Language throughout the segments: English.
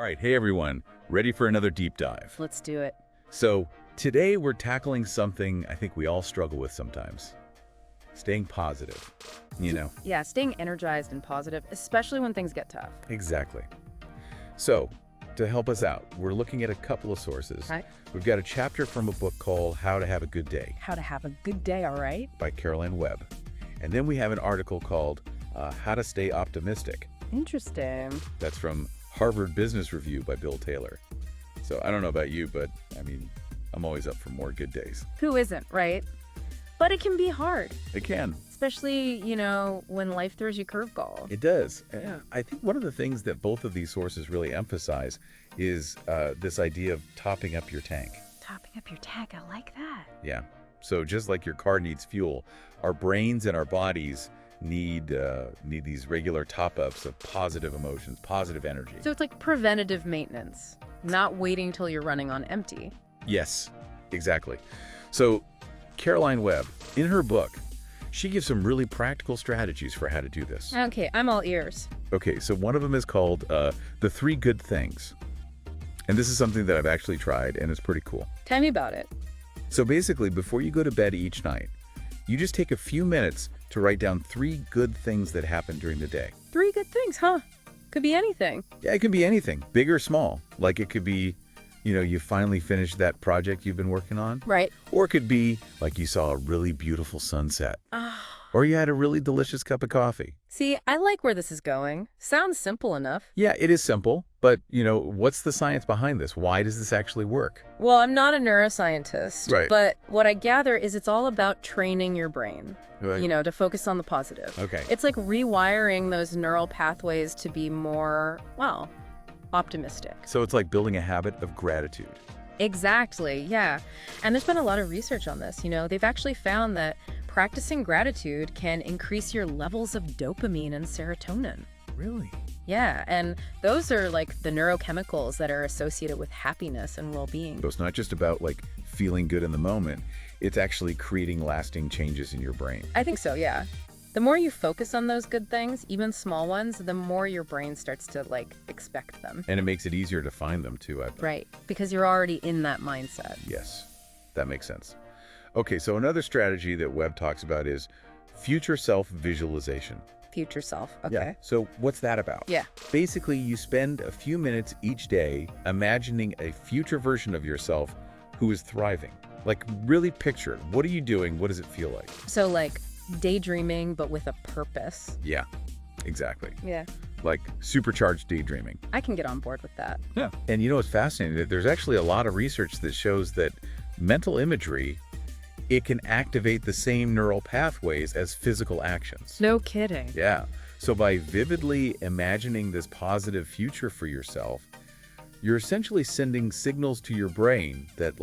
All right, hey everyone, ready for another deep dive? Let's do it. So today we're tackling something I think we all struggle with sometimes. Staying positive, you know? Yeah, staying energized and positive, especially when things get tough. Exactly. So to help us out, we're looking at a couple of sources. Right. We've got a chapter from a book called How to Have a Good Day How to have a good day, all right? by Webb. And then we have an article called How to Stay Optimistic. Interesting. That's from Harvard Business Review by Bill Taylor. So I don't know about you, but I mean, I'm always up for more good days. Who isn't, right? But it can be hard, It can. especially, when life throws you curveball. It does. Yeah. I think one of the things that both of these sources really emphasize is this idea of topping up your tank. Topping up your tank, I like that. Yeah. So just like your car needs fuel, our brains and our bodies need these regular top-ups of positive emotions, positive energy. So it's like preventative maintenance, not waiting till you're running on empty. Yes, exactly. So Webb, in her book, she gives some really practical strategies for how to do this. Okay, I'm all ears. Okay, so one of them is called the 3 good things. And this is something that I've actually tried, and it's pretty cool. Tell me about it. So basically, before you go to bed each night, you just take a few minutes to write down 3 good things that happened during the day. 3 good things, huh? Could be anything. Yeah, it can be anything, big or small. Like it could be, you finally finished that project you've been working on. Right. Or it could be like you saw a really beautiful sunset. Ah. Or you had a really delicious cup of coffee. See, I like where this is going. Sounds simple enough. Yeah, it is simple, but, what's the science behind this? Why does this actually work? Well, I'm not a neuroscientist, Right. but what I gather is it's all about training your brain, Right. to focus on the positive. Okay. It's like rewiring those neural pathways to be more, optimistic. So it's like building a habit of gratitude. Exactly, yeah. And there's been a lot of research on this. They've actually found that practicing gratitude can increase your levels of dopamine and serotonin. Really? Yeah, and those are like the neurochemicals that are associated with happiness and well-being. So it's not just about like feeling good in the moment. It's actually creating lasting changes in your brain. I think so, yeah. The more you focus on those good things, even small ones, the more your brain starts to expect them. And it makes it easier to find them too, I think. Right, because you're already in that mindset. Yes, that makes sense. Okay, so another strategy that Webb talks about is future self-visualization. Future self, okay. Yeah. So what's that about? Yeah. Basically, you spend a few minutes each day imagining a future version of yourself who is thriving. Like, really picture it. What are you doing? What does it feel like? So daydreaming, but with a purpose. Yeah, exactly. Yeah. Like supercharged daydreaming. I can get on board with that. Yeah. And what's fascinating? There's actually a lot of research that shows that mental imagery, it can activate the same neural pathways as physical actions. No kidding. Yeah. So by vividly imagining this positive future for yourself, you're essentially sending signals to your brain that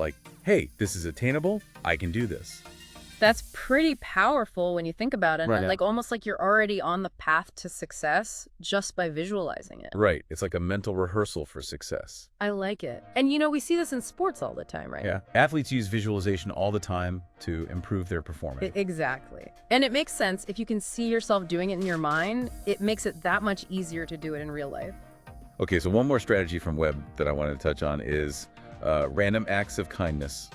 hey, this is attainable. I can do this. That's pretty powerful when you think about it. Right. And almost like you're already on the path to success just by visualizing it. Right. It's like a mental rehearsal for success. I like it. And we see this in sports all the time, right? Yeah. Athletes use visualization all the time to improve their performance. Exactly. And it makes sense. If you can see yourself doing it in your mind, it makes it that much easier to do it in real life. Okay, so one more strategy from Webb that I wanted to touch on is random acts of kindness.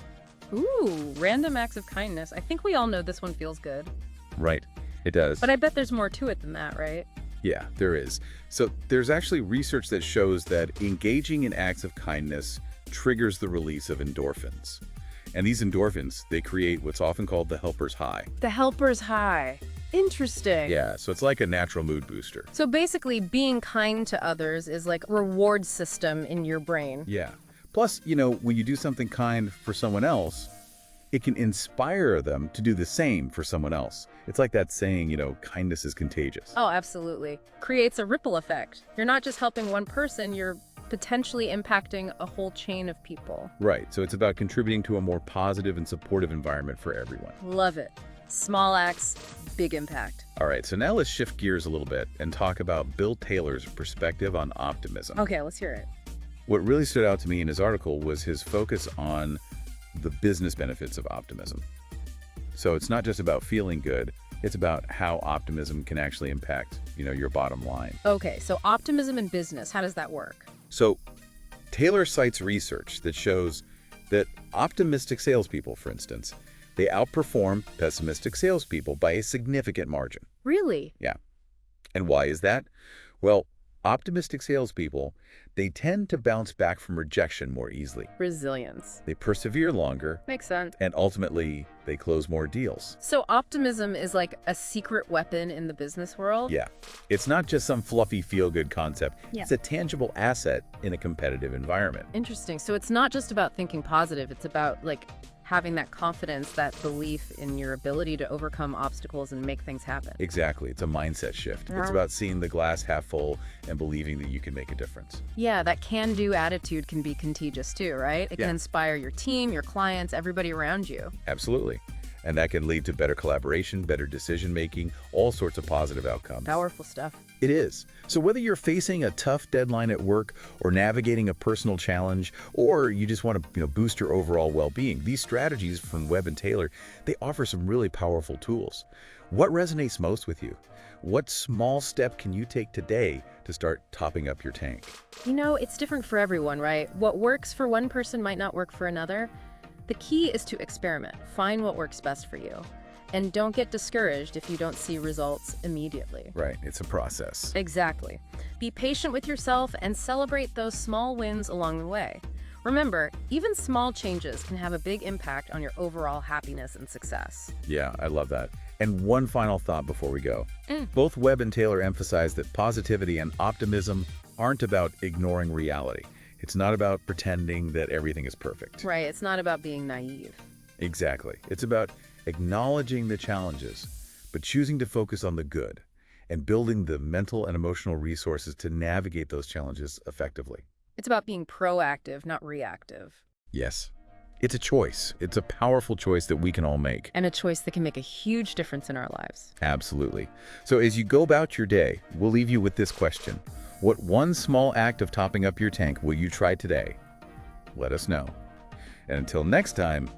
Ooh, random acts of kindness. I think we all know this one feels good. Right, it does. But I bet there's more to it than that, right? Yeah, there is. So there's actually research that shows that engaging in acts of kindness triggers the release of endorphins. And these endorphins, they create what's often called the helper's high. The helper's high. Interesting. Yeah, so it's like a natural mood booster. So basically, being kind to others is like a reward system in your brain. Yeah. Plus, when you do something kind for someone else, it can inspire them to do the same for someone else. It's like that saying, kindness is contagious. Oh, absolutely. Creates a ripple effect. You're not just helping one person, you're potentially impacting a whole chain of people. Right. So it's about contributing to a more positive and supportive environment for everyone. Love it. Small acts, big impact. All right. So now let's shift gears a little bit and talk about Bill Taylor's perspective on optimism. Okay, let's hear it. What really stood out to me in his article was his focus on the business benefits of optimism. So it's not just about feeling good, it's about how optimism can actually impact, your bottom line. Okay, so optimism in business, how does that work? So Taylor cites research that shows that optimistic salespeople, for instance, they outperform pessimistic salespeople by a significant margin. Really? Yeah. And why is that? Well, optimistic salespeople, they tend to bounce back from rejection more easily. Resilience. They persevere longer, Makes sense. and ultimately, they close more deals. So optimism is like a secret weapon in the business world? Yeah. It's not just some fluffy feel-good concept. Yeah. It's a tangible asset in a competitive environment. Interesting. So it's not just about thinking positive. It's about like having that confidence, that belief in your ability to overcome obstacles and make things happen. Exactly. It's a mindset shift. It's about seeing the glass half full and believing that you can make a difference. Yeah, that can-do attitude can be contagious too, right? It Yeah. can inspire your team, your clients, everybody around you. Absolutely. And that can lead to better collaboration, better decision-making, all sorts of positive outcomes. Powerful stuff. It is. So whether you're facing a tough deadline at work or navigating a personal challenge, or you just want to boost your overall well-being, these strategies from Webb and Taylor, they offer some really powerful tools. What resonates most with you? What small step can you take today to start topping up your tank? You know, it's different for everyone, right? What works for one person might not work for another. The key is to experiment. Find what works best for you. And don't get discouraged if you don't see results immediately. Right. It's a process. Exactly. Be patient with yourself and celebrate those small wins along the way. Remember, even small changes can have a big impact on your overall happiness and success. Yeah, I love that. And one final thought before we go. Both Webb and Taylor emphasize that positivity and optimism aren't about ignoring reality. It's not about pretending that everything is perfect. Right, it's not about being naive. Exactly. It's about acknowledging the challenges, but choosing to focus on the good and building the mental and emotional resources to navigate those challenges effectively. It's about being proactive, not reactive. Yes. It's a choice. It's a powerful choice that we can all make. And a choice that can make a huge difference in our lives. Absolutely. So as you go about your day, we'll leave you with this question. What one small act of topping up your tank will you try today? Let us know. And until next time,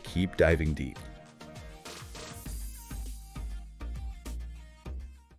keep diving deep.